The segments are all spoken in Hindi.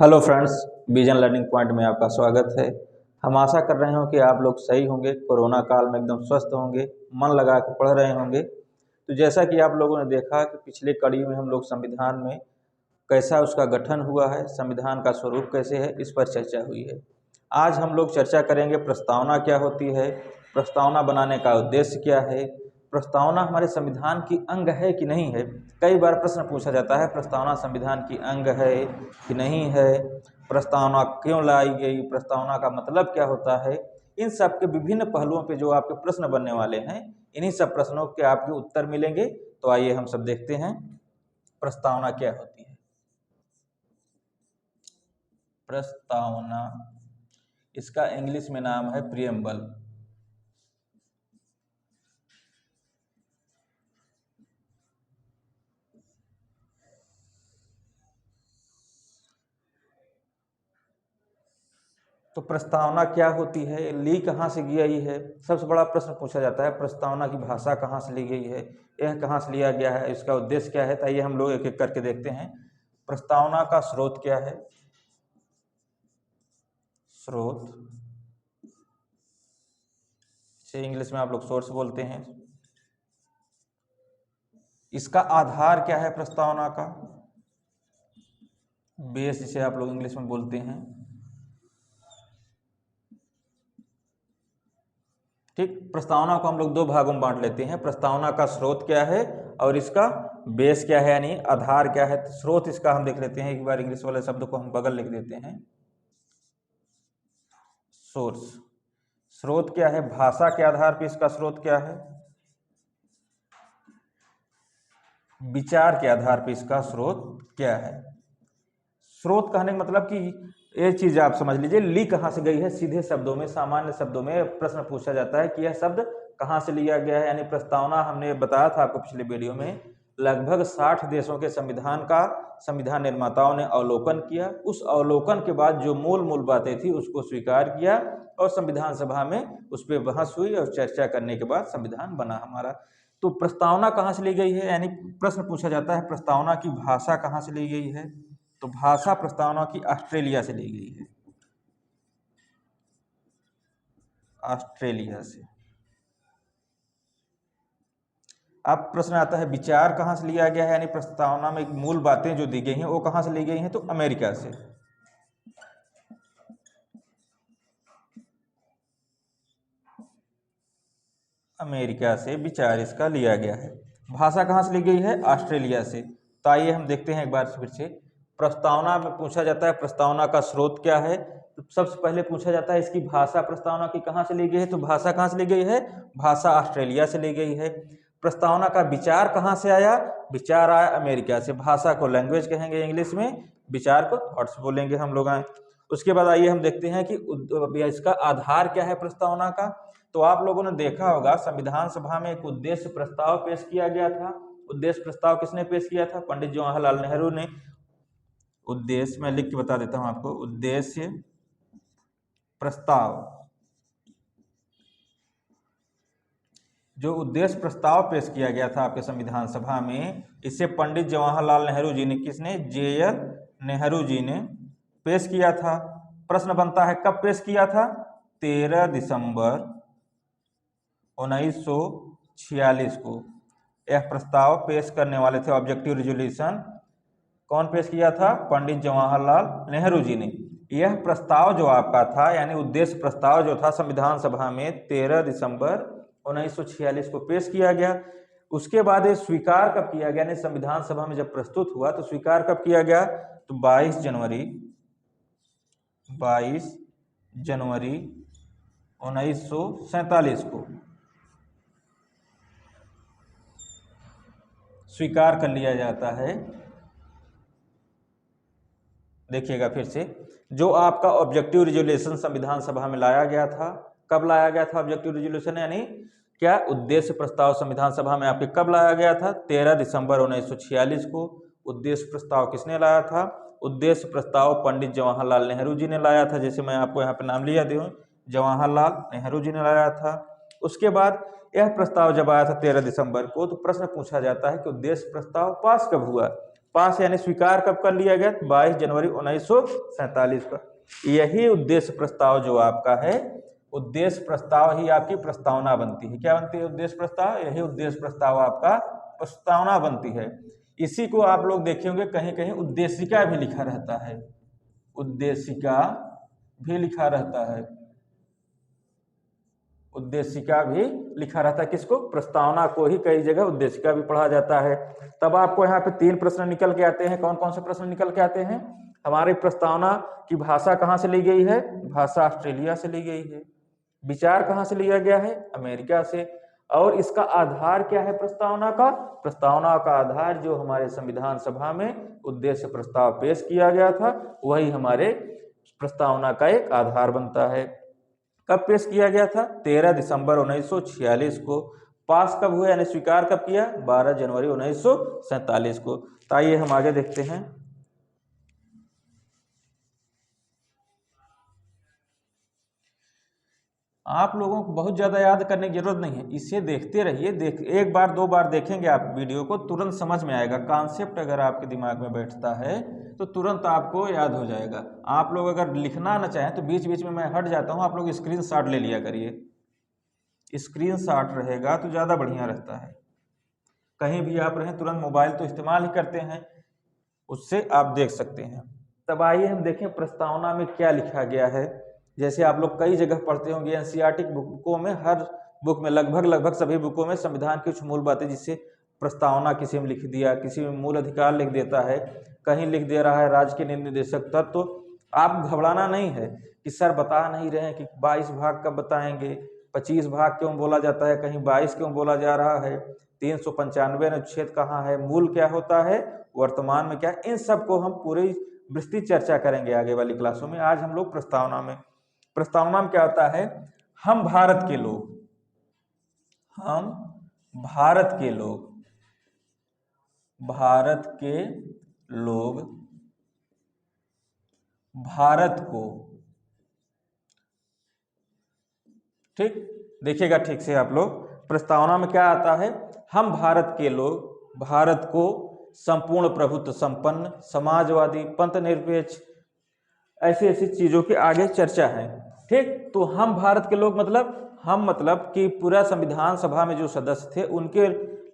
Hello friends, vision learning point में आपका स्वागत है। हम आशा कर रहे हो कि आप लोग सही होंगे, कोरोना काल में एकदम स्वस्थ होंगे, मन लगा के पढ़ रहे होंगे। तो जैसा कि आप लोगों ने देखा कि पिछले कड़ी में हम लोग संविधान में कैसा उसका गठन हुआ है, संविधान का स्वरूप कैसे है, इस पर चर्चा हुई है। आज हम लोग चर्चा करेंगे प्रस्तावना क्या होती है, प्रस्तावना बनाने का उद्देश्य क्या है, प्रस्तावना हमारे संविधान की अंग है कि नहीं है। कई बार प्रश्न पूछा जाता है, प्रस्तावना संविधान की अंग है कि नहीं है, प्रस्तावना क्यों लाई गई, प्रस्तावना का मतलब क्या होता है। इन सब के विभिन्न पहलुओं पे जो आपके प्रश्न बनने वाले हैं, इन्हीं सब प्रश्नों के आपके उत्तर मिलेंगे। तो आइए हम सब देखते हैं प्रस्तावना क्या होती है। प्रस्तावना, इसका इंग्लिश में नाम है प्रियम्बल। तो प्रस्तावना क्या होती है, ली कहाँ से गई है। सबसे बड़ा प्रश्न पूछा जाता है, प्रस्तावना की भाषा कहाँ से ली गई है, यह कहाँ से लिया गया है, इसका उद्देश्य क्या है। तो आइए हम लोग एक एक करके देखते हैं। प्रस्तावना का स्रोत क्या है। स्रोत से इंग्लिश में आप लोग सोर्स बोलते हैं। इसका आधार क्या है प्रस्तावना का, बेस जिसे आप लोग इंग्लिश में बोलते हैं। ठीक, प्रस्तावना को हम लोग दो भागों में बांट लेते हैं। प्रस्तावना का स्रोत क्या है और इसका बेस क्या है, यानी आधार क्या है। तो स्रोत इसका हम देख लेते हैं, एक बार इंग्लिश वाले शब्द को हम बगल लिख देते हैं। सोर्स, स्रोत क्या है, भाषा के आधार पर इसका स्रोत क्या है, विचार के आधार पर इसका स्रोत क्या है। स्रोत कहने का मतलब कि ये चीज आप समझ लीजिए, ली कहाँ से गई है। सीधे शब्दों में, सामान्य शब्दों में प्रश्न पूछा जाता है कि यह शब्द कहाँ से लिया गया है। यानी प्रस्तावना, हमने बताया था आपको पिछले वीडियो में, लगभग 60 देशों के संविधान का संविधान निर्माताओं ने अवलोकन किया। उस अवलोकन के बाद जो मूल बातें थी उसको स्वीकार किया और संविधान सभा में उस पर बहस हुई और चर्चा करने के बाद संविधान बना हमारा। तो प्रस्तावना कहाँ से ली गई है, यानी प्रश्न पूछा जाता है प्रस्तावना की भाषा कहाँ से ली गई है। तो भाषा प्रस्तावना की ऑस्ट्रेलिया से ली गई है, ऑस्ट्रेलिया से। अब प्रश्न आता है विचार कहाँ से लिया गया है, यानी प्रस्तावना में मूल बातें जो दी गई हैं वो कहाँ से ली गई हैं। तो अमेरिका से। अमेरिका से विचार इसका लिया गया है। भाषा कहाँ से ली गई है, ऑस्ट्रेलिया से। तो आइए हम देखते हैं एक बार फिर से। प्रस्तावना में पूछा जाता है प्रस्तावना का स्रोत क्या है। तो सबसे पहले पूछा जाता है इसकी भाषा प्रस्तावना की कहाँ से ली गई है। तो भाषा कहाँ से ली गई है, भाषा ऑस्ट्रेलिया से ली गई है। प्रस्तावना का विचार कहाँ से आया, विचार आया अमेरिका से। भाषा को लैंग्वेज कहेंगे इंग्लिश में, विचार को थॉट्स बोलेंगे हम लोग। उसके बाद आइए हम देखते हैं कि इसका आधार क्या है प्रस्तावना का। तो आप लोगों ने देखा होगा संविधान सभा में एक उद्देश्य प्रस्ताव पेश किया गया था। उद्देश्य प्रस्ताव किसने पेश किया था, पंडित जवाहरलाल नेहरू ने। उद्देश्य मैं लिख के बता देता हूं आपको, उद्देश्य प्रस्ताव। जो उद्देश्य प्रस्ताव पेश किया गया था आपके संविधान सभा में, इसे पंडित जवाहरलाल नेहरू जी ने, किसने, JL नेहरू जी ने पेश किया था। प्रश्न बनता है कब पेश किया था, 13 दिसंबर 1946 को यह प्रस्ताव पेश करने वाले थे। ऑब्जेक्टिव रिजोल्यूशन कौन पेश किया था, पंडित जवाहरलाल नेहरू जी ने। यह प्रस्ताव जो आपका था, यानी उद्देश्य प्रस्ताव जो था संविधान सभा में 13 दिसंबर 1946 को पेश किया गया। उसके बाद ये स्वीकार कब किया गया, यानी संविधान सभा में जब प्रस्तुत हुआ तो स्वीकार कब किया गया, तो 22 जनवरी 1947 को स्वीकार कर लिया जाता है। देखिएगा फिर से, जो आपका ऑब्जेक्टिव रिजोल्यूशन संविधान सभा में लाया गया था, कब लाया गया था ऑब्जेक्टिव रिजोल्यूशन, यानी क्या उद्देश्य प्रस्ताव संविधान सभा में आपके कब लाया गया था, 13 दिसंबर 1946 को। उद्देश्य प्रस्ताव किसने लाया था, उद्देश्य प्रस्ताव पंडित जवाहरलाल नेहरू जी ने लाया था। जैसे मैं आपको यहाँ पे नाम लिया दूँ, जवाहरलाल नेहरू जी ने लाया था। उसके बाद यह प्रस्ताव जब आया था 13 दिसंबर को, तो प्रश्न पूछा जाता है कि उद्देश्य प्रस्ताव पास कब हुआ। पास यानी स्वीकार कब कर लिया गया? 22 जनवरी 1947 का। यही उद्देश्य प्रस्ताव जो आपका है, उद्देश्य प्रस्ताव ही आपकी प्रस्तावना बनती है। क्या बनती है? उद्देश्य प्रस्ताव। यही उद्देश्य प्रस्ताव आपका प्रस्तावना बनती है। इसी को आप लोग देखे होंगे कहीं कहीं उद्देशिका भी लिखा रहता है, उद्देशिका भी लिखा रहता है, उद्देशिका भी लिखा रहता है। किसको? प्रस्तावना को ही कई जगह उद्देशिका भी पढ़ा जाता है। तब आपको यहाँ पे 3 प्रश्न निकल के आते हैं। कौन कौन से प्रश्न निकल के आते हैं? हमारी प्रस्तावना की भाषा कहाँ से ली गई है? भाषा ऑस्ट्रेलिया से ली गई है। विचार कहाँ से लिया गया है? अमेरिका से। और इसका आधार क्या है प्रस्तावना का? प्रस्तावना का आधार जो हमारे संविधान सभा में उद्देश्य प्रस्ताव पेश किया गया था, वही हमारे प्रस्तावना का एक आधार बनता है। कब पेश किया गया था? 13 दिसंबर 1946 को। पास कब हुआ यानी स्वीकार कब किया? 12 जनवरी 1947 को। तो आइए हम आगे देखते हैं। आप लोगों को बहुत ज्यादा याद करने की जरूरत नहीं है, इसे देखते रहिए। एक बार 2 बार देखेंगे आप वीडियो को, तुरंत समझ में आएगा। कॉन्सेप्ट अगर आपके दिमाग में बैठता है तो तुरंत आपको याद हो जाएगा। आप लोग अगर लिखना ना चाहें तो बीच बीच में मैं हट जाता हूँ, आप लोग स्क्रीनशॉट ले लिया करिए। स्क्रीनशॉट रहेगा तो ज़्यादा बढ़िया रहता है। कहीं भी आप रहें, तुरंत मोबाइल तो इस्तेमाल ही करते हैं, उससे आप देख सकते हैं। तब आइए हम देखें प्रस्तावना में क्या लिखा गया है। जैसे आप लोग कई जगह पढ़ते होंगे, एनसीईआरटी बुकों में, हर बुक में लगभग सभी बुकों में संविधान की कुछ मूल बातें, जिससे प्रस्तावना किसी में लिख दिया, किसी में मूल अधिकार लिख देता है, कहीं लिख दे रहा है राज्य के निर्देशक तत्व। तो आप घबराना नहीं है कि सर बता नहीं रहे हैं कि 22 भाग कब बताएंगे, 25 भाग क्यों बोला जाता है, कहीं 22 क्यों बोला जा रहा है, 395 अनुच्छेद कहाँ है, मूल क्या होता है, वर्तमान में क्या। इन सब को हम पूरी विस्तृत चर्चा करेंगे आगे वाली क्लासों में। आज हम लोग प्रस्तावना में क्या होता है? हम भारत के लोग, हम भारत के लोग, भारत के लोग भारत को, ठीक देखिएगा ठीक से आप लोग। प्रस्तावना में क्या आता है? हम भारत के लोग भारत को संपूर्ण प्रभुत्व संपन्न, समाजवादी, पंथ निरपेक्ष, ऐसी ऐसी चीजों की आगे चर्चा है। ठीक, तो हम भारत के लोग मतलब कि पूरा संविधान सभा में जो सदस्य थे उनके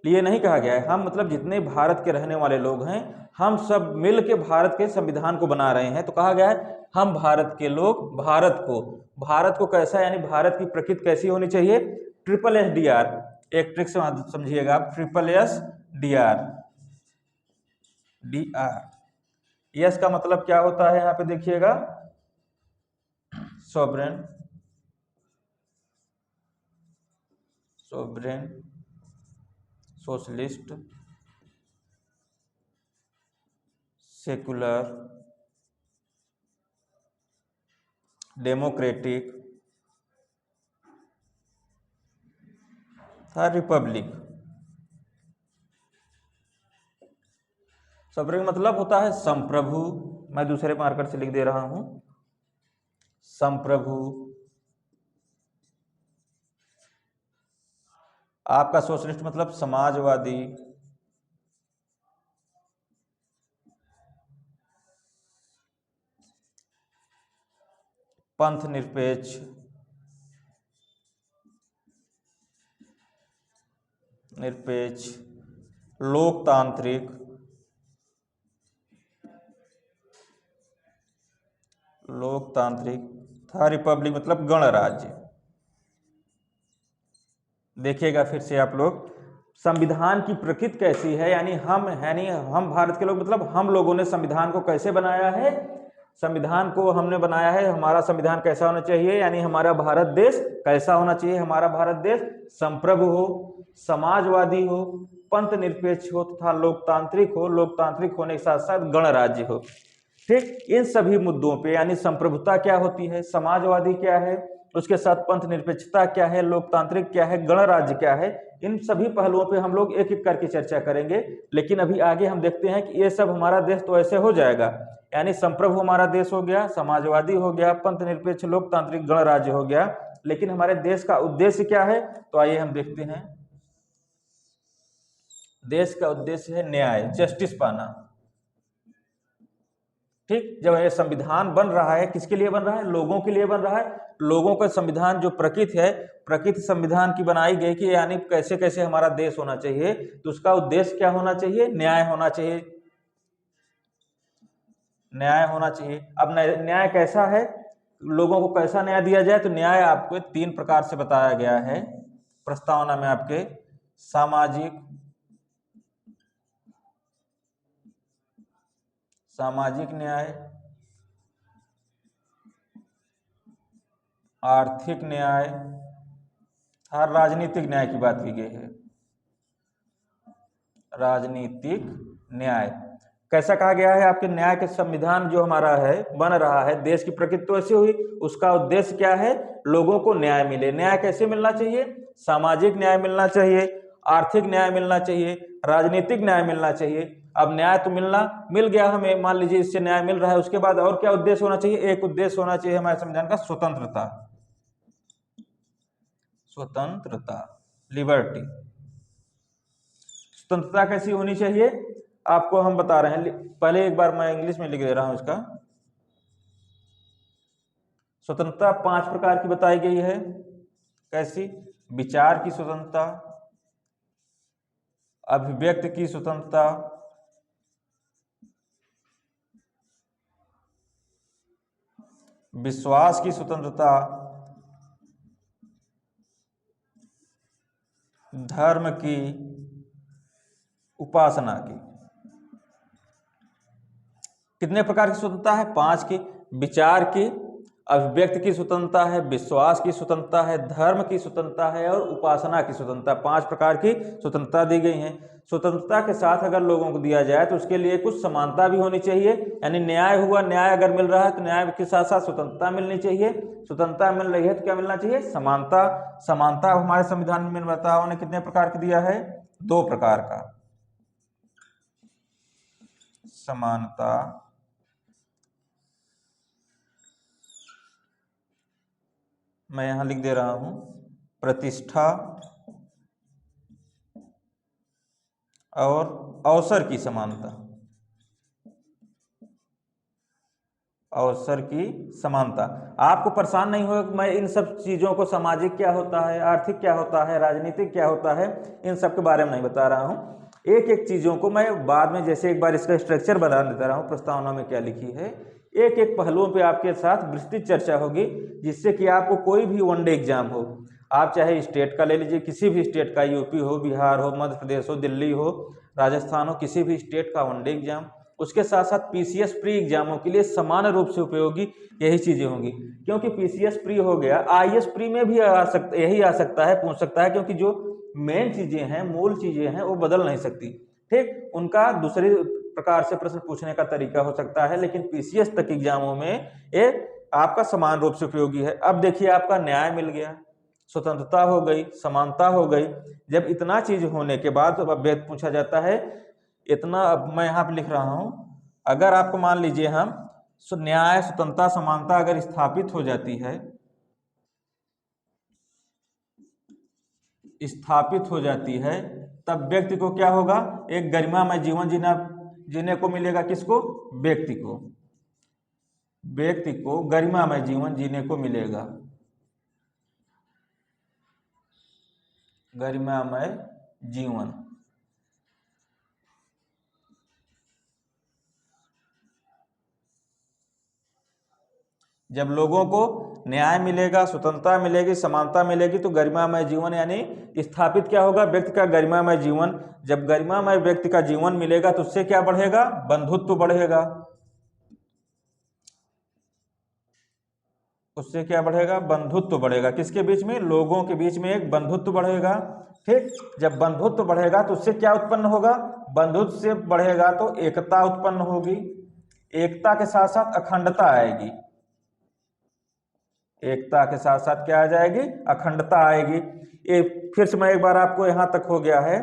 लिए नहीं कहा गया है। हम मतलब जितने भारत के रहने वाले लोग हैं, हम सब मिल के भारत के संविधान को बना रहे हैं। तो कहा गया है हम भारत के लोग भारत को कैसा, यानी भारत की प्रकृति कैसी होनी चाहिए? SSDR, एक ट्रिक से समझिएगा आप, SSDR। यस का मतलब क्या होता है? यहाँ पे देखिएगा, सोवरेन, सोशलिस्ट, सेकुलर, डेमोक्रेटिक था रिपब्लिक। सोवरेन मतलब होता है संप्रभु, मैं दूसरे मार्कर से लिख दे रहा हूं, संप्रभु। आपका सोशलिस्ट मतलब समाजवादी, पंथ निरपेक्ष, लोकतांत्रिक, था रिपब्लिक मतलब गणराज्य। देखिएगा फिर से आप लोग, संविधान की प्रकृति कैसी है, यानी हम भारत के लोग मतलब हम लोगों ने संविधान को कैसे बनाया है? संविधान को हमने बनाया है, हमारा संविधान कैसा होना चाहिए, यानी हमारा भारत देश कैसा होना चाहिए? हमारा भारत देश संप्रभु हो, समाजवादी हो, पंथ निरपेक्ष हो तथा लोकतांत्रिक हो, लोकतांत्रिक होने के साथ साथ गणराज्य हो। ठीक, इन सभी मुद्दों पे, यानी संप्रभुता क्या होती है, समाजवादी क्या है, उसके साथ पंथ निरपेक्षता क्या है, लोकतांत्रिक क्या है, गणराज्य क्या है, इन सभी पहलुओं पे हम लोग एक एक करके चर्चा करेंगे। लेकिन अभी आगे हम देखते हैं कि ये सब हमारा देश तो ऐसे हो जाएगा, यानी संप्रभु हमारा देश हो गया, समाजवादी हो गया, पंथ निरपेक्ष, लोकतांत्रिक, गणराज्य हो गया। लेकिन हमारे देश का उद्देश्य क्या है? तो आइए हम देखते हैं। देश का उद्देश्य है न्याय, जस्टिस पाना। ठीक, जब ये संविधान बन रहा है किसके लिए बन रहा है? लोगों के लिए बन रहा है। लोगों का संविधान जो प्रकृति है, प्रकृति संविधान की बनाई गई कि यानी कैसे कैसे हमारा देश होना चाहिए, तो उसका उद्देश्य क्या होना चाहिए? न्याय होना चाहिए, न्याय होना चाहिए। अब न्याय कैसा है, लोगों को कैसा न्याय दिया जाए? तो न्याय आपको 3 प्रकार से बताया गया है प्रस्तावना में आपके। सामाजिक न्याय, आर्थिक न्याय और राजनीतिक न्याय की बात की गई है। राजनीतिक न्याय कैसा कहा गया है? आपके न्याय के संविधान जो हमारा है बन रहा है, देश की प्रकृति तो ऐसी हुई, उसका उद्देश्य क्या है? लोगों को न्याय मिले। न्याय कैसे मिलना चाहिए? सामाजिक न्याय मिलना चाहिए, आर्थिक न्याय मिलना चाहिए, राजनीतिक न्याय मिलना चाहिए। अब न्याय तो मिल गया हमें, मान लीजिए इससे न्याय मिल रहा है, उसके बाद और क्या उद्देश्य होना चाहिए? एक उद्देश्य होना चाहिए हमारे संविधान का, स्वतंत्रता, स्वतंत्रता, लिबर्टी। स्वतंत्रता कैसी होनी चाहिए आपको हम बता रहे हैं। पहले एक बार मैं इंग्लिश में लिख दे रहा हूं इसका। स्वतंत्रता 5 प्रकार की बताई गई है। कैसी? विचार की स्वतंत्रता, अभिव्यक्ति की स्वतंत्रता, विश्वास की स्वतंत्रता, धर्म की, उपासना की। कितने प्रकार की स्वतंत्रता है? 5 की। विचार की, अभिव्यक्ति की स्वतंत्रता है, विश्वास की स्वतंत्रता है, धर्म की स्वतंत्रता है और उपासना की स्वतंत्रता। 5 प्रकार की स्वतंत्रता दी गई है। स्वतंत्रता के साथ अगर लोगों को दिया जाए तो उसके लिए कुछ समानता भी होनी चाहिए, यानी न्याय हुआ, न्याय अगर मिल रहा है तो न्याय के साथ साथ स्वतंत्रता मिलनी चाहिए। स्वतंत्रता मिल रही है तो क्या मिलना चाहिए? समानता। समानता हमारे संविधान में बताओ ने कितने प्रकार का दिया है? 2 प्रकार का। समानता, मैं यहां लिख दे रहा हूं, प्रतिष्ठा और अवसर की समानता। अवसर की समानता। आपको परेशान नहीं होगा कि मैं इन सब चीजों को, सामाजिक क्या होता है, आर्थिक क्या होता है, राजनीतिक क्या होता है, इन सब के बारे में नहीं बता रहा हूं। एक एक चीजों को मैं बाद में, जैसे एक बार इसका स्ट्रक्चर बता देता रहा हूं, प्रस्तावना में क्या लिखी है, एक एक पहलुओं पे आपके साथ विस्तृत चर्चा होगी, जिससे कि आपको कोई भी वनडे एग्जाम हो, आप चाहे स्टेट का ले लीजिए, किसी भी स्टेट का, यूपी हो, बिहार हो, मध्य प्रदेश हो, दिल्ली हो, राजस्थान हो, किसी भी स्टेट का वनडे एग्जाम, उसके साथ साथ पीसीएस प्री एग्जामों के लिए समान रूप से उपयोगी यही चीजें होंगी। क्योंकि पीसीएस प्री हो गया, आईएएस प्री में भी यही आ सकता है, पूछ सकता है, क्योंकि जो मेन चीजें हैं, मूल चीजें हैं, वो बदल नहीं सकती। ठीक, उनका दूसरे प्रकार से प्रश्न पूछने का तरीका हो सकता है, लेकिन पीसीएस तक एग्जामों में ये आपका समान रूप से उपयोगी है। अब देखिए, आपका न्याय मिल गया, स्वतंत्रता हो गई, समानता हो गई। जब इतना चीज होने के बाद तो अब पूछा जाता है, इतना, अब मैं यहाँ पे लिख रहा हूं, अगर आपको मान लीजिए हम न्याय, स्वतंत्रता, समानता अगर स्थापित हो जाती है, स्थापित हो जाती है, तब व्यक्ति को क्या होगा? एक गरिमामय जीवन जीने को मिलेगा। किसको? व्यक्ति को। व्यक्ति को गरिमामय जीवन जीने को मिलेगा, गरिमामय जीवन। जब लोगों को न्याय मिलेगा, स्वतंत्रता मिलेगी, समानता मिलेगी, तो गरिमामय जीवन यानी स्थापित क्या होगा? व्यक्ति का गरिमामय जीवन। जब गरिमामय व्यक्ति का जीवन मिलेगा तो उससे क्या बढ़ेगा? बंधुत्व बढ़ेगा। उससे क्या बढ़ेगा? बंधुत्व बढ़ेगा। किसके बीच में? लोगों के बीच में एक बंधुत्व बढ़ेगा। ठीक, जब बंधुत्व बढ़ेगा तो उससे क्या उत्पन्न होगा? बंधुत्व से बढ़ेगा तो एकता उत्पन्न होगी। एकता के साथ साथ अखंडता आएगी। एकता के साथ साथ क्या आ जाएगी? अखंडता आएगी। ये फिर से मैं एक बार, आपको यहां तक हो गया है,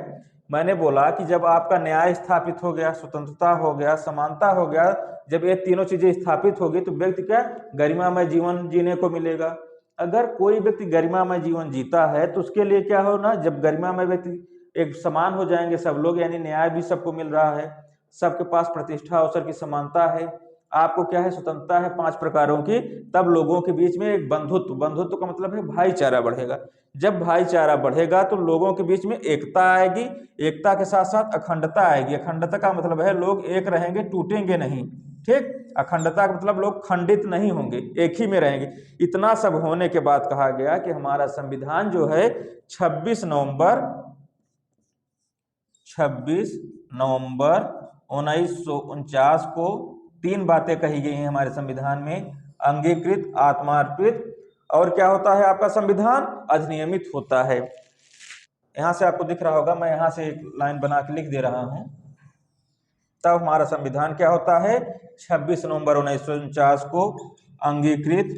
मैंने बोला कि जब आपका न्याय स्थापित हो गया, स्वतंत्रता हो गया, समानता हो गया, जब ये तीनों चीजें स्थापित होगी तो व्यक्ति क्या? गरिमामय जीवन जीने को मिलेगा। अगर कोई व्यक्ति गरिमामय जीवन जीता है तो उसके लिए क्या होना? जब गरिमामय व्यक्ति एक समान हो जाएंगे सब लोग, यानी न्याय भी सबको मिल रहा है, सबके पास प्रतिष्ठा, अवसर की समानता है, आपको क्या है, स्वतंत्रता है 5 प्रकारों की, तब लोगों के बीच में एक बंधुत्व, बंधुत्व का मतलब है भाईचारा बढ़ेगा। जब भाईचारा बढ़ेगा तो लोगों के बीच में एकता आएगी, एकता के साथ साथ अखंडता आएगी। अखंडता का मतलब है लोग एक रहेंगे, टूटेंगे नहीं, ठीक। अखंडता का मतलब लोग खंडित नहीं होंगे, एक ही में रहेंगे। इतना सब होने के बाद कहा गया कि हमारा संविधान जो है 26 नवंबर 1949 को 3 बातें कही गई हैं हमारे संविधान में। अंगीकृत, आत्मार्पित, और क्या होता है आपका संविधान, अधिनियमित होता है। यहां से आपको दिख रहा होगा, मैं यहां से एक लाइन बना के लिख दे रहा हूं। तब हमारा संविधान क्या होता है, 26 नवंबर 1949 को अंगीकृत,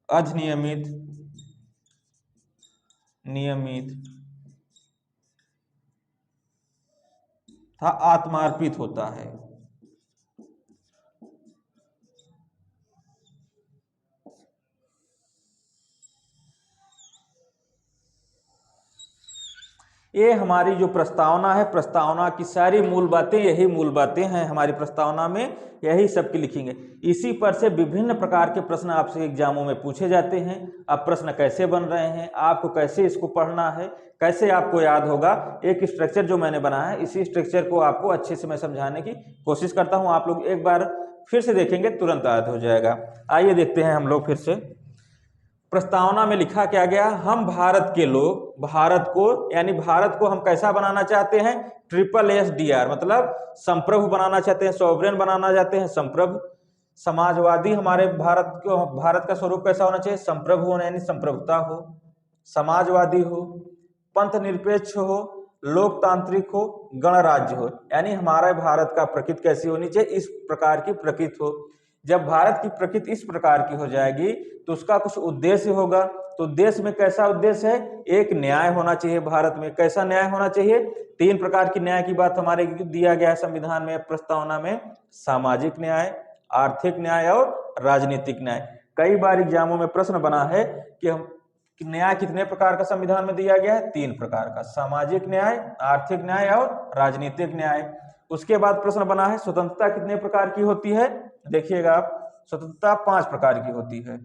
अधिनियमित, नियमित था, आत्मार्पित होता है। ये हमारी जो प्रस्तावना है, प्रस्तावना की सारी मूल बातें, यही मूल बातें हैं हमारी प्रस्तावना में, यही सब की लिखेंगे। इसी पर से विभिन्न प्रकार के प्रश्न आपसे एग्जामों में पूछे जाते हैं। अब प्रश्न कैसे बन रहे हैं, आपको कैसे इसको पढ़ना है, कैसे आपको याद होगा, एक स्ट्रक्चर जो मैंने बनाया है, इसी स्ट्रक्चर को आपको अच्छे से मैं समझाने की कोशिश करता हूँ। आप लोग एक बार फिर से देखेंगे, तुरंत याद हो जाएगा। आइए देखते हैं हम लोग फिर से। प्रस्तावना में लिखा क्या गया, हम भारत के लोग, भारत को यानी भारत को हम कैसा बनाना चाहते हैं, SSDR मतलब संप्रभु बनाना चाहते हैं, सॉवरेन बनाना चाहते हैं, संप्रभु। समाजवादी हमारे भारत का स्वरूप कैसा होना चाहिए, संप्रभु होना, यानी संप्रभुता हो, समाजवादी हो, पंथ निरपेक्ष हो, लोकतांत्रिक हो, गणराज्य हो, यानी हमारे भारत का प्रकृति कैसी होनी चाहिए, इस प्रकार की प्रकृति हो। जब भारत की प्रकृति इस प्रकार की हो जाएगी तो उसका कुछ उद्देश्य होगा। तो देश में कैसा उद्देश्य है, एक न्याय होना चाहिए भारत में। कैसा न्याय होना चाहिए, 3 प्रकार की न्याय की बात हमारे दिया गया है संविधान में, प्रस्तावना में, सामाजिक न्याय, आर्थिक न्याय और राजनीतिक न्याय। कई बार एग्जामों में प्रश्न बना है कि न्याय कितने प्रकार का संविधान में दिया गया है, 3 प्रकार का, सामाजिक न्याय, आर्थिक न्याय और राजनीतिक न्याय। उसके बाद प्रश्न बना है स्वतंत्रता कितने प्रकार की होती है, देखिएगा आप, स्वतंत्रता 5 प्रकार की होती है।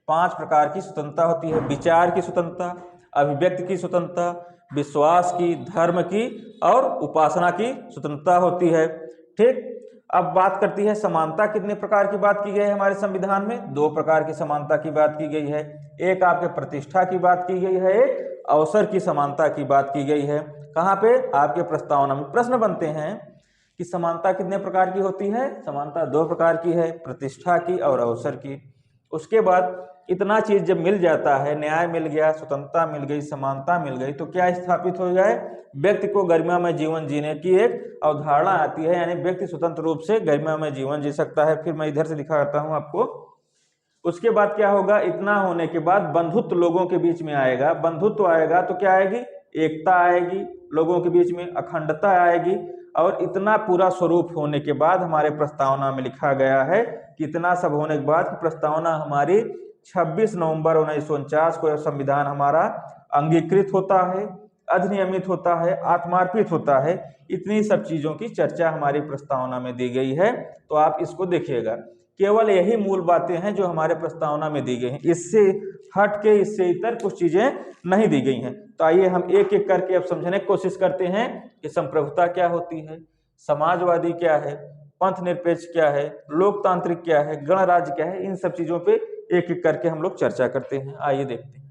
5 प्रकार की स्वतंत्रता होती है, विचार की स्वतंत्रता, अभिव्यक्ति की स्वतंत्रता, विश्वास की, धर्म की और उपासना की स्वतंत्रता होती है, ठीक। अब बात करती है समानता कितने प्रकार की बात की गई है हमारे संविधान में, 2 प्रकार की समानता की बात की गई है। एक आपके प्रतिष्ठा की बात की गई है, एक अवसर की समानता की बात की गई है। कहाँ पे, आपके प्रस्तावना में प्रश्न बनते हैं कि समानता कितने प्रकार की होती है, समानता 2 प्रकार की है, प्रतिष्ठा की और अवसर की। उसके बाद इतना चीज जब मिल जाता है, न्याय मिल गया, स्वतंत्रता मिल गई, समानता मिल गई, तो क्या स्थापित हो जाए, व्यक्ति को गरिमामय जीवन जीने की एक अवधारणा आती है, यानी व्यक्ति स्वतंत्र रूप से गरिमामय जीवन जी सकता है। फिर मैं इधर से दिखाता हूं आपको। उसके बाद क्या होगा, इतना होने के बाद बंधुत्व लोगों के बीच में आएगा। बंधुत्व आएगा तो क्या आएगी, एकता आएगी, लोगों के बीच में अखंडता आएगी। और इतना पूरा स्वरूप होने के बाद हमारे प्रस्तावना में लिखा गया है कि इतना सब होने के बाद प्रस्तावना हमारी 26 नवंबर 1949 को संविधान हमारा अंगीकृत होता है, अधिनियमित होता है, आत्मार्पित होता है। इतनी सब चीजों की चर्चा हमारी प्रस्तावना में दी गई है। तो आप इसको देखिएगा, केवल यही मूल बातें हैं जो हमारे प्रस्तावना में दी गई हैं, इससे हट के, इससे इतर कुछ चीजें नहीं दी गई हैं। तो आइए हम एक एक करके अब समझने की कोशिश करते हैं कि संप्रभुता क्या होती है, समाजवादी क्या है, पंथ निरपेक्ष क्या है, लोकतांत्रिक क्या है, गणराज्य क्या है। इन सब चीजों पे एक एक करके हम लोग चर्चा करते हैं। आइए देखते हैं।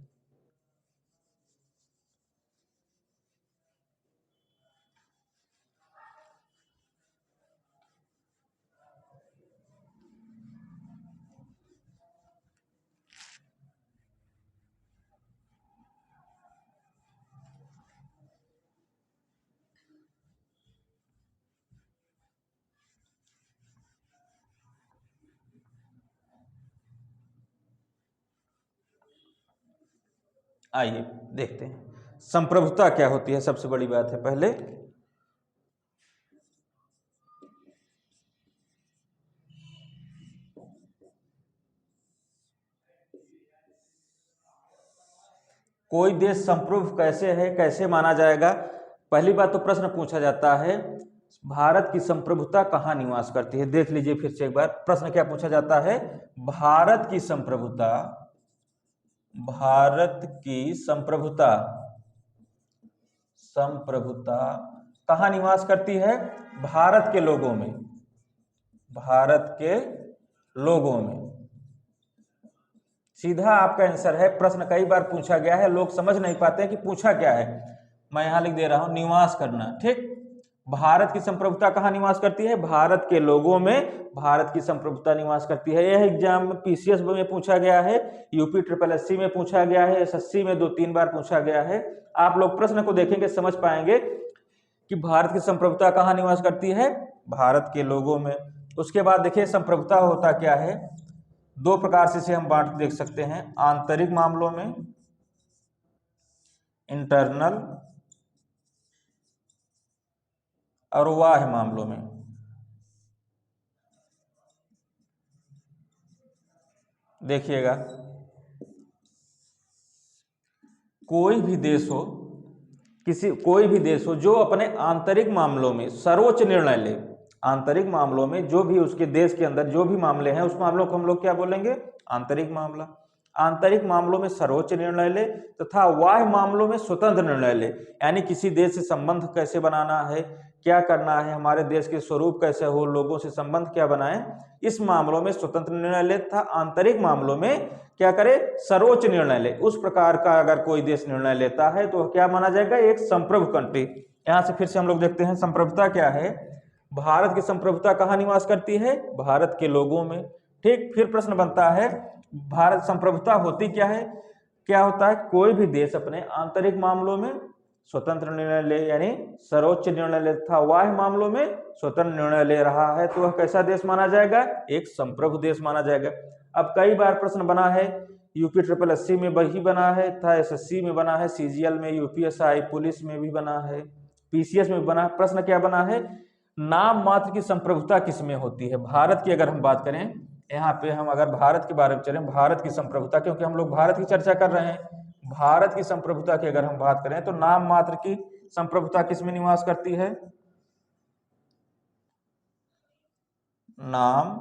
आइए देखते हैं संप्रभुता क्या होती है। सबसे बड़ी बात है, पहले कोई देश संप्रभु कैसे है, कैसे माना जाएगा। पहली बात तो प्रश्न पूछा जाता है, भारत की संप्रभुता कहाँ निवास करती है। देख लीजिए फिर से एक बार, प्रश्न क्या पूछा जाता है, भारत की संप्रभुता, भारत की संप्रभुता, संप्रभुता कहाँ निवास करती है, भारत के लोगों में, भारत के लोगों में। सीधा आपका आंसर है। प्रश्न कई बार पूछा गया है, लोग समझ नहीं पाते हैं कि पूछा क्या है। मैं यहां लिख दे रहा हूं, निवास करना। ठीक, भारत की संप्रभुता कहाँ निवास करती है, भारत के लोगों में भारत की संप्रभुता निवास करती है। यह एग्जाम में पीसीएस में पूछा गया है, यूपी SSC में पूछा गया है, SSC में 2-3 बार पूछा गया है। आप लोग प्रश्न को देखेंगे समझ पाएंगे कि भारत की संप्रभुता कहाँ निवास करती है, भारत के लोगों में। उसके बाद देखिए संप्रभुता होता क्या है, दो प्रकार से इसे हम बांट देख सकते हैं, आंतरिक मामलों में, इंटरनल, और बाह्य मामलों में। देखिएगा, कोई भी देश हो, कोई भी देश हो जो अपने आंतरिक मामलों में सर्वोच्च निर्णय ले, आंतरिक मामलों में जो भी उसके देश के अंदर जो भी मामले हैं उस मामलों को हम लोग क्या बोलेंगे, आंतरिक मामला। आंतरिक मामलों में सर्वोच्च निर्णय ले तथा बाह्य मामलों में स्वतंत्र निर्णय ले, यानी किसी देश से संबंध कैसे बनाना है, क्या करना है, हमारे देश के स्वरूप कैसे हो, लोगों से संबंध क्या बनाए, इस मामलों में स्वतंत्र निर्णय ले तथा आंतरिक मामलों में क्या करे, सर्वोच्च निर्णय ले। उस प्रकार का अगर कोई देश निर्णय लेता है तो क्या माना जाएगा, एक संप्रभु कंट्री। यहां से फिर से हम लोग देखते हैं संप्रभुता क्या है, भारत की संप्रभुता कहाँ निवास करती है, भारत के लोगों में। ठीक, फिर प्रश्न बनता है, भारत संप्रभुता होती क्या है, क्या होता है, कोई भी देश अपने आंतरिक मामलों में स्वतंत्र निर्णय ले, यानी सर्वोच्च निर्णय ले तथा बाह्य मामलों में स्वतंत्र निर्णय ले रहा है तो वह कैसा देश माना जाएगा, एक संप्रभु देश माना जाएगा। अब कई बार प्रश्न बना है, यूपी SSC में वही बना है था, SSC में बना है, CGL में, UPSI पुलिस में भी बना है, PCS में बना है। प्रश्न क्या बना है, नाम मात्र की संप्रभुता किसमें होती है। भारत की अगर हम बात करें, यहाँ पे हम अगर भारत के बारे में चलें, भारत की संप्रभुता, क्योंकि हम लोग भारत की चर्चा कर रहे हैं, भारत की संप्रभुता की अगर हम बात करें तो नाम मात्र की संप्रभुता किसमें निवास करती है, नाम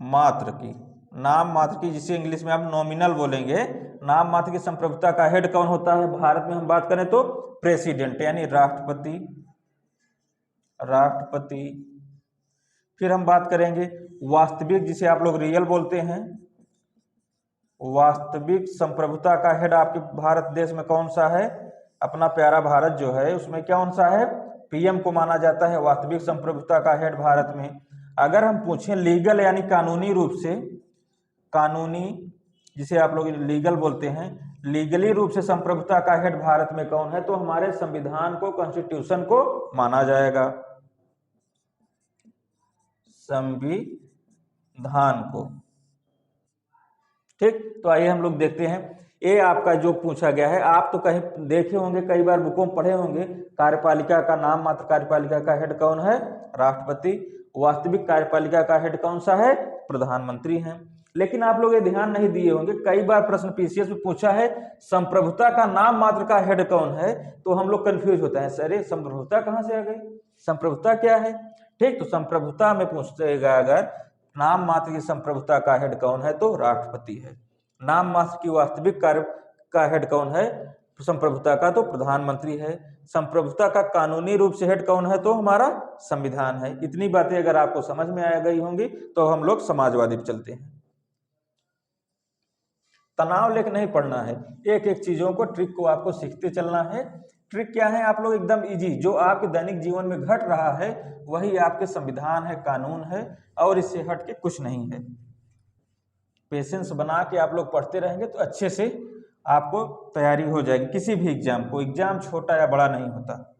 मात्र की, नाम मात्र की, जिसे इंग्लिश में आप नॉमिनल बोलेंगे। नाम मात्र की संप्रभुता का हेड कौन होता है, भारत में हम बात करें तो प्रेसिडेंट, यानी राष्ट्रपति, राष्ट्रपति। फिर हम बात करेंगे वास्तविक, जिसे आप लोग रियल बोलते हैं, वास्तविक संप्रभुता का हेड आपके भारत देश में कौन सा है, अपना प्यारा भारत जो है उसमें कौन सा है, PM को माना जाता है वास्तविक संप्रभुता का हेड भारत में। अगर हम पूछें लीगल यानी कानूनी रूप से, कानूनी जिसे आप लोग लीगल बोलते हैं, लीगली रूप से संप्रभुता का हेड भारत में कौन है, तो हमारे संविधान को, कॉन्स्टिट्यूशन को माना जाएगा, संविधान को। ठीक, तो आइए हम लोग देखते हैं, ये आपका जो पूछा गया है, आप तो कहीं देखे होंगे, कई बार बुकों में पढ़े होंगे, कार्यपालिका का नाम मात्र कार्यपालिका का हेड कौन है, राष्ट्रपति। वास्तविक कार्यपालिका का हेड कौन सा है, प्रधानमंत्री हैं। लेकिन आप लोग ये ध्यान नहीं दिए होंगे, कई बार प्रश्न PCS में पूछा है संप्रभुता का नाम मात्र का हेड कौन है, तो हम लोग कंफ्यूज होते हैं, अरे संप्रभुता कहाँ से आ गई, संप्रभुता क्या है। ठीक, तो संप्रभुता में पूछेगा अगर नाम मात्र की संप्रभुता का हेड कौन है, तो राष्ट्रपति है। नाम मात्र की वास्तविक कार्य का हेड कौन है संप्रभुता का, तो प्रधानमंत्री है। संप्रभुता का कानूनी रूप से हेड कौन है, तो हमारा संविधान है। इतनी बातें अगर आपको समझ में आ गई होंगी तो हम लोग समाजवादी पे चलते हैं। तनाव लेकर नहीं पढ़ना है, एक एक चीजों को, ट्रिक को आपको सीखते चलना है। ट्रिक क्या है, आप लोग एकदम इजी, जो आपके दैनिक जीवन में घट रहा है वही आपके संविधान है, कानून है, और इससे हट के कुछ नहीं है। पेशेंस बना के आप लोग पढ़ते रहेंगे तो अच्छे से आपको तैयारी हो जाएगी किसी भी एग्जाम को। एग्जाम छोटा या बड़ा नहीं होता।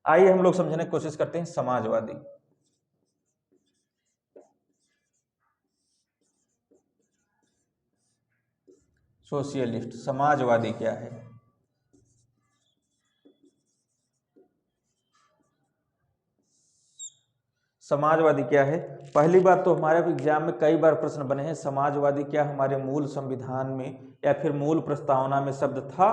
आइए हम लोग समझने की कोशिश करते हैं समाजवादी। सोशियलिस्ट, समाजवादी क्या है। समाजवादी क्या है, पहली बात तो हमारे एग्जाम में कई बार प्रश्न बने हैं, समाजवादी क्या हमारे मूल संविधान में या फिर मूल प्रस्तावना में शब्द था।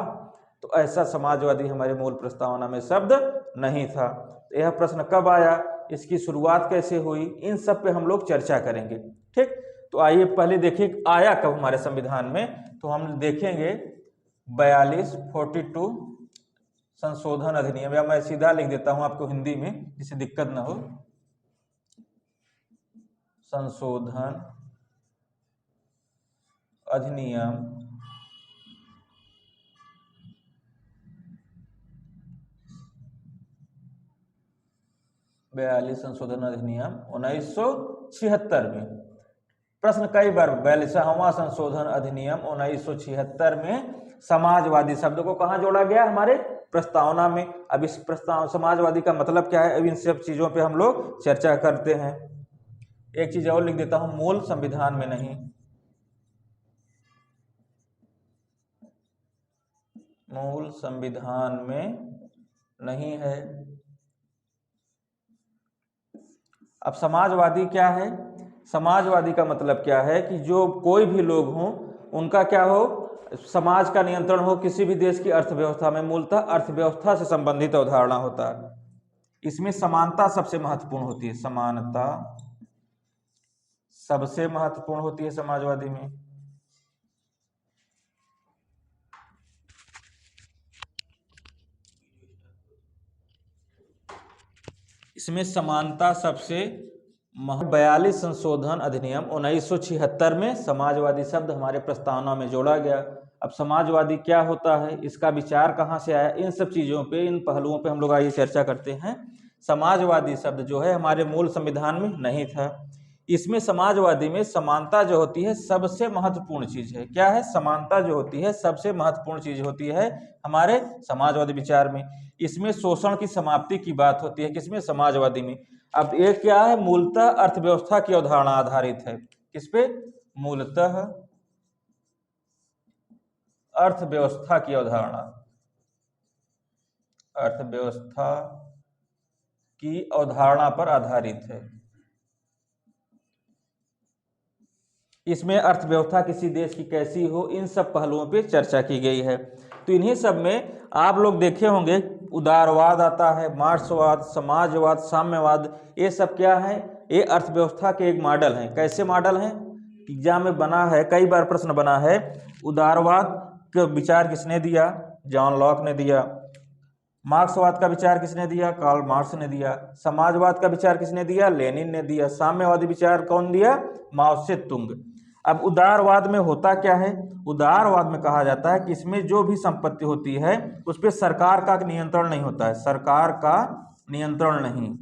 तो ऐसा समाजवादी हमारे मूल प्रस्तावना में शब्द नहीं था। तो यह प्रश्न कब आया, इसकी शुरुआत कैसे हुई, इन सब पे हम लोग चर्चा करेंगे। ठीक, तो आइए पहले देखिए आया कब हमारे संविधान में। तो हम देखेंगे 42 संशोधन अधिनियम, या मैं सीधा लिख देता हूं आपको हिंदी में जिससे दिक्कत ना हो। संशोधन अधिनियम 42 संशोधन अधिनियम 1976 में। प्रश्न कई बार 42वां संशोधन अधिनियम 1976 में समाजवादी शब्द को कहां जोड़ा गया, हमारे प्रस्तावना में। अब इस प्रस्ताव समाजवादी का मतलब क्या है, अब इन सब चीजों पे हम लोग चर्चा करते हैं। एक चीज और लिख देता हूं, मूल संविधान में नहीं, मूल संविधान में नहीं है। अब समाजवादी क्या है, समाजवादी का मतलब क्या है कि जो कोई भी लोग हों उनका क्या हो, समाज का नियंत्रण हो किसी भी देश की अर्थव्यवस्था में। मूलतः अर्थव्यवस्था से संबंधित अवधारणा होता है। इसमें समानता सबसे महत्वपूर्ण होती है, समानता सबसे महत्वपूर्ण होती है समाजवादी में। इसमें समानता सबसे 42 संशोधन अधिनियम 1976 में समाजवादी शब्द हमारे प्रस्तावना में जोड़ा गया। अब समाजवादी क्या होता है, इसका विचार कहाँ से आया, इन सब चीज़ों पे, इन पहलुओं पे हम लोग आइए चर्चा करते हैं। समाजवादी शब्द जो है हमारे मूल संविधान में नहीं था। इसमें समाजवादी में समानता जो होती है सबसे महत्वपूर्ण चीज़ है। क्या है, समानता जो होती है सबसे महत्वपूर्ण चीज़ होती है हमारे समाजवादी विचार में। इसमें शोषण की समाप्ति की बात होती है, किसमें, समाजवादी में। अब ये क्या है, मूलतः अर्थव्यवस्था की अवधारणा आधारित है। किस पे, मूलतः अर्थव्यवस्था की अवधारणा, अर्थव्यवस्था की अवधारणा पर आधारित है। इसमें अर्थव्यवस्था किसी देश की कैसी हो, इन सब पहलुओं पे चर्चा की गई है। तो इन्हीं सब में आप लोग देखे होंगे उदारवाद आता है, मार्क्सवाद, समाजवाद, साम्यवाद, ये सब क्या है, ये अर्थव्यवस्था के एक मॉडल हैं। कैसे मॉडल हैं, एग्जाम में बना है, कई बार प्रश्न बना है। उदारवाद का विचार किसने दिया, जॉन लॉक ने दिया। मार्क्सवाद का विचार किसने दिया, कार्ल मार्क्स ने दिया। समाजवाद का विचार किसने दिया, लेनिन ने दिया। साम्यवादी विचार कौन दिया, माओ से तुंग। अब उदारवाद में होता क्या है, उदारवाद में कहा जाता है कि इसमें जो भी संपत्ति होती है उस पर सरकार का नियंत्रण नहीं होता है, सरकार का नियंत्रण नहीं।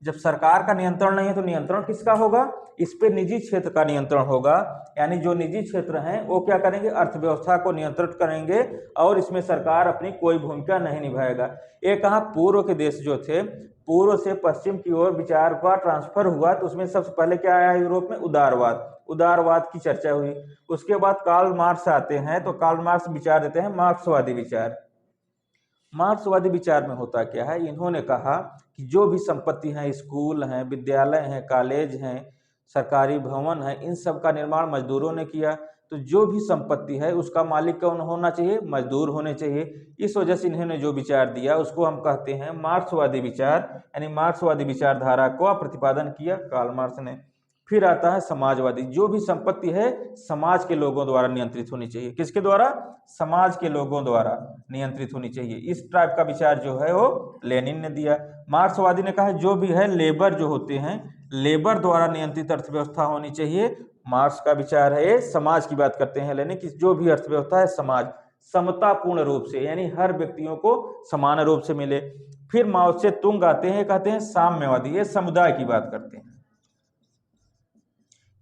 जब सरकार का नियंत्रण नहीं है तो नियंत्रण किसका होगा, इस पे निजी क्षेत्र का नियंत्रण होगा। यानी जो निजी क्षेत्र हैं वो क्या करेंगे, अर्थव्यवस्था को नियंत्रित करेंगे और इसमें सरकार अपनी कोई भूमिका नहीं निभाएगा। ये कहा, पूर्व के देश जो थे, पूर्व से पश्चिम की ओर विचार का ट्रांसफर हुआ, तो उसमें सबसे पहले क्या आया यूरोप में, उदारवाद। उदारवाद की चर्चा हुई। उसके बाद कार्ल मार्क्स आते हैं, तो कार्ल मार्क्स विचार देते हैं मार्क्सवादी विचार। मार्क्सवादी विचार में होता क्या है, इन्होंने कहा कि जो भी संपत्ति हैं, स्कूल हैं, विद्यालय हैं, कॉलेज हैं, सरकारी भवन है, इन सब का निर्माण मजदूरों ने किया। तो जो भी संपत्ति है उसका मालिक कौन होना चाहिए, मजदूर होने चाहिए। इस वजह से इन्होंने जो विचार दिया उसको हम कहते हैं मार्क्सवादी विचार, यानी मार्क्सवादी विचारधारा को प्रतिपादन किया कार्ल मार्क्स ने। फिर आता है समाजवादी, जो भी संपत्ति है समाज के लोगों द्वारा नियंत्रित होनी चाहिए। किसके द्वारा, समाज के लोगों द्वारा नियंत्रित होनी चाहिए। इस टाइप का विचार जो है वो लेनिन ने दिया। मार्क्सवादी ने कहा जो भी है लेबर जो होते हैं, लेबर द्वारा नियंत्रित अर्थव्यवस्था होनी चाहिए। मार्क्स का विचार है ये, समाज की बात करते हैं लेनिन कि जो भी अर्थव्यवस्था है समाज समतापूर्ण रूप से, यानी हर व्यक्तियों को समान रूप से मिले। फिर माओ से तुंग आते हैं, कहते हैं साम्यवादी, ये समुदाय की बात करते हैं।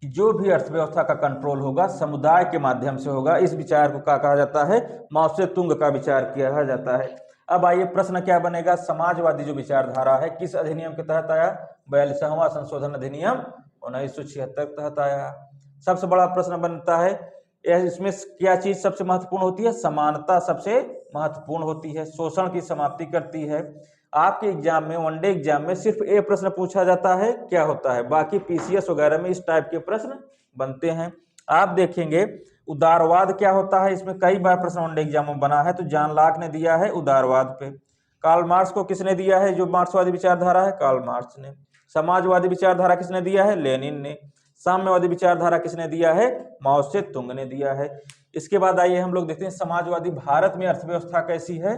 जो भी अर्थव्यवस्था का कंट्रोल होगा समुदाय के माध्यम से होगा। इस विचार को क्या कहा जाता है, माओ से तुंग का विचार किया जाता है। अब आइए प्रश्न क्या बनेगा, समाजवादी जो विचारधारा है किस अधिनियम के तहत आया, 42वां संशोधन अधिनियम 1976 के तहत आया। सबसे बड़ा प्रश्न बनता है इसमें क्या चीज सबसे महत्वपूर्ण होती है, समानता सबसे महत्वपूर्ण होती है, शोषण की समाप्ति करती है। आपके एग्जाम में, वनडे एग्जाम में सिर्फ ए प्रश्न पूछा जाता है, क्या होता है, बाकी पीसीएस वगैरह में इस टाइप के प्रश्न बनते हैं। आप देखेंगे उदारवाद क्या होता है, इसमें कई बार प्रश्न वन एग्जाम में बना है। तो जॉन लॉक ने दिया है उदारवाद पे। कार्ल मार्क्स को किसने दिया है, जो मार्क्सवादी विचारधारा है, कार्ल मार्क्स ने। समाजवादी विचारधारा किसने दिया है, लेनिन ने। साम्यवादी विचारधारा किसने दिया है, माओ से तुंग ने दिया है। इसके बाद आइए हम लोग देखते हैं समाजवादी भारत में अर्थव्यवस्था कैसी है।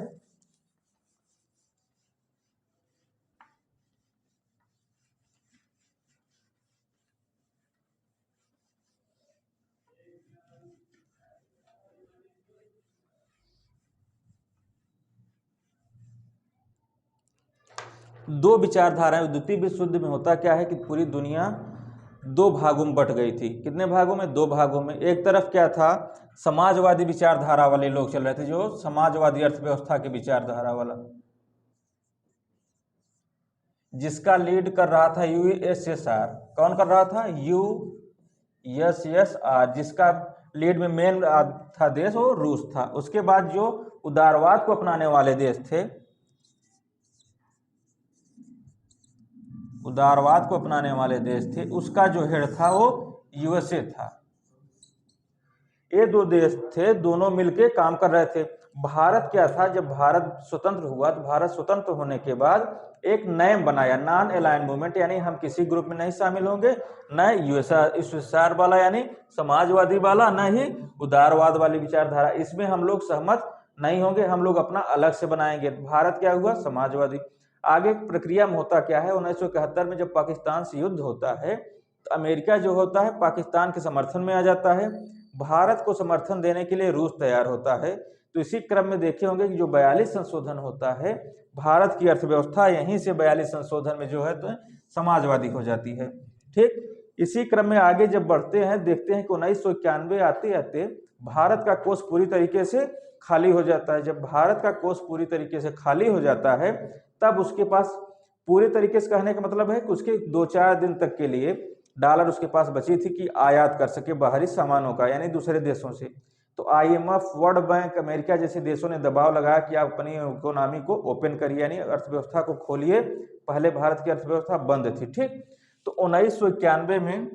दो विचारधाराएं, द्वितीय विश्व युद्ध में होता क्या है कि पूरी दुनिया दो भागों में बट गई थी। कितने भागों में, दो भागों में। एक तरफ क्या था, समाजवादी विचारधारा वाले लोग चल रहे थे, जो समाजवादी अर्थव्यवस्था की विचारधारा वाला, जिसका लीड कर रहा था यूएसएसआर। कौन कर रहा था, यूएसएसआर, जिसका लीड में मेन था देश वो रूस था। उसके बाद जो उदारवाद को अपनाने वाले देश थे, उदारवाद को अपनाने वाले देश थे, उसका जो हेड था वो यूएसए था। ये दो देश थे, दोनों मिलके काम कर रहे थे। भारत क्या था, जब भारत स्वतंत्र हुआ तो भारत स्वतंत्र होने के बाद एक नेम बनाया, नॉन अलाइंड मूवमेंट, यानी हम किसी ग्रुप में नहीं शामिल होंगे, न यूएसएसआर वाला यानी समाजवादी वाला, न ही उदारवाद वाली विचारधारा, इसमें हम लोग सहमत नहीं होंगे, हम लोग अपना अलग से बनाएंगे। भारत क्या हुआ, समाजवादी। आगे प्रक्रिया में होता क्या है, 1971 में जब पाकिस्तान से युद्ध होता है तो अमेरिका जो होता है पाकिस्तान के समर्थन में आ जाता है। भारत को समर्थन देने के लिए रूस तैयार होता है। तो इसी क्रम में देखे होंगे कि जो 42 संशोधन होता है, भारत की अर्थव्यवस्था यहीं से 42 संशोधन में जो है तो समाजवादी हो जाती है। ठीक, इसी क्रम में आगे जब बढ़ते हैं देखते हैं कि 1991 आते आते भारत का कोष पूरी तरीके से खाली हो जाता है। जब भारत का कोष पूरी तरीके से खाली हो जाता है तब उसके पास पूरे तरीके से कहने का मतलब है कि उसके 2-4 दिन तक के लिए डॉलर उसके पास बची थी कि आयात कर सके बाहरी सामानों का, यानी दूसरे देशों से। तो आईएमएफ, वर्ल्ड बैंक, अमेरिका जैसे देशों ने दबाव लगाया कि आप अपनी इकोनॉमी को ओपन करिए, यानी अर्थव्यवस्था को खोलिए। पहले भारत की अर्थव्यवस्था बंद थी। ठीक, तो 1991 में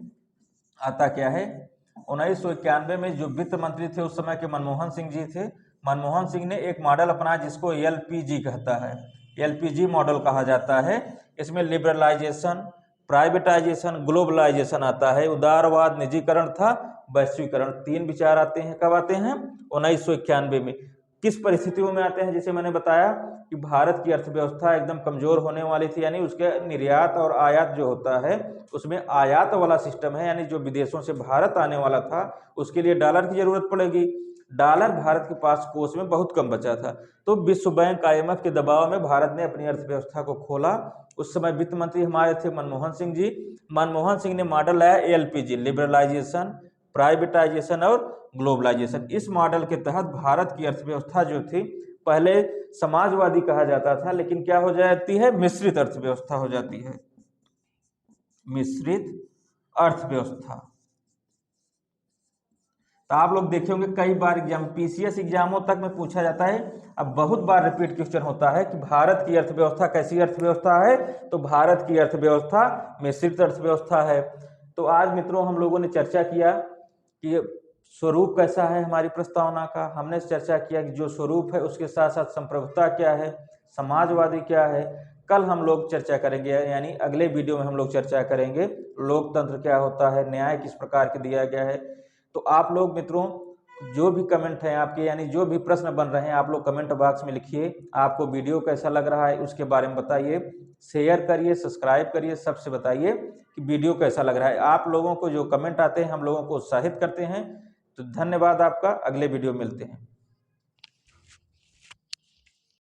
आता क्या है, 1991 में जो वित्त मंत्री थे उस समय के मनमोहन सिंह जी थे। मनमोहन सिंह ने एक मॉडल अपनाया जिसको एलपीजी कहता है, एलपीजी मॉडल कहा जाता है। इसमें लिबरलाइजेशन, प्राइवेटाइजेशन, ग्लोबलाइजेशन आता है। उदारवाद, निजीकरण था, वैश्वीकरण, तीन विचार आते हैं। कब आते हैं, 1991 में। किस परिस्थितियों में आते हैं, जैसे मैंने बताया कि भारत की अर्थव्यवस्था एकदम कमजोर होने वाली थी, यानी उसके निर्यात और आयात जो होता है उसमें आयात वाला सिस्टम है, यानी जो विदेशों से भारत आने वाला था उसके लिए डॉलर की जरूरत पड़ेगी। डॉलर भारत के पास कोष में बहुत कम बचा था। तो विश्व बैंक, आईएमएफ के दबाव में भारत ने अपनी अर्थव्यवस्था को खोला। उस समय वित्त मंत्री हमारे थे मनमोहन सिंह जी। मनमोहन सिंह ने मॉडल लाया एलपीजी, लिबरलाइजेशन, प्राइवेटाइजेशन और ग्लोबलाइजेशन। इस मॉडल के तहत भारत की अर्थव्यवस्था जो थी पहले समाजवादी कहा जाता था, लेकिन क्या हो जाती है, मिश्रित अर्थव्यवस्था हो जाती है, मिश्रित अर्थव्यवस्था। तो आप लोग देखे होंगे कई बार एग्जाम, पीसीएस एग्जामों तक में पूछा जाता है। अब बहुत बार रिपीट क्वेश्चन होता है कि भारत की अर्थव्यवस्था कैसी अर्थव्यवस्था है, तो भारत की अर्थव्यवस्था मिश्रित अर्थव्यवस्था है। तो आज मित्रों हम लोगों ने चर्चा किया कि स्वरूप कैसा है हमारी प्रस्तावना का। हमने चर्चा किया कि जो स्वरूप है उसके साथ साथ संप्रभुता क्या है, समाजवादी क्या है। कल हम लोग चर्चा करेंगे, यानी अगले वीडियो में हम लोग चर्चा करेंगे लोकतंत्र क्या होता है, न्याय किस प्रकार के दिया गया है। तो आप लोग मित्रों जो भी कमेंट हैं आपके, यानी जो भी प्रश्न बन रहे हैं, आप लोग कमेंट बॉक्स में लिखिए। आपको वीडियो कैसा लग रहा है उसके बारे में बताइए, शेयर करिए, सब्सक्राइब करिए, सबसे बताइए कि वीडियो कैसा लग रहा है। आप लोगों को जो कमेंट आते हैं हम लोगों को उत्साहित करते हैं। तो धन्यवाद आपका, अगले वीडियो मिलते हैं।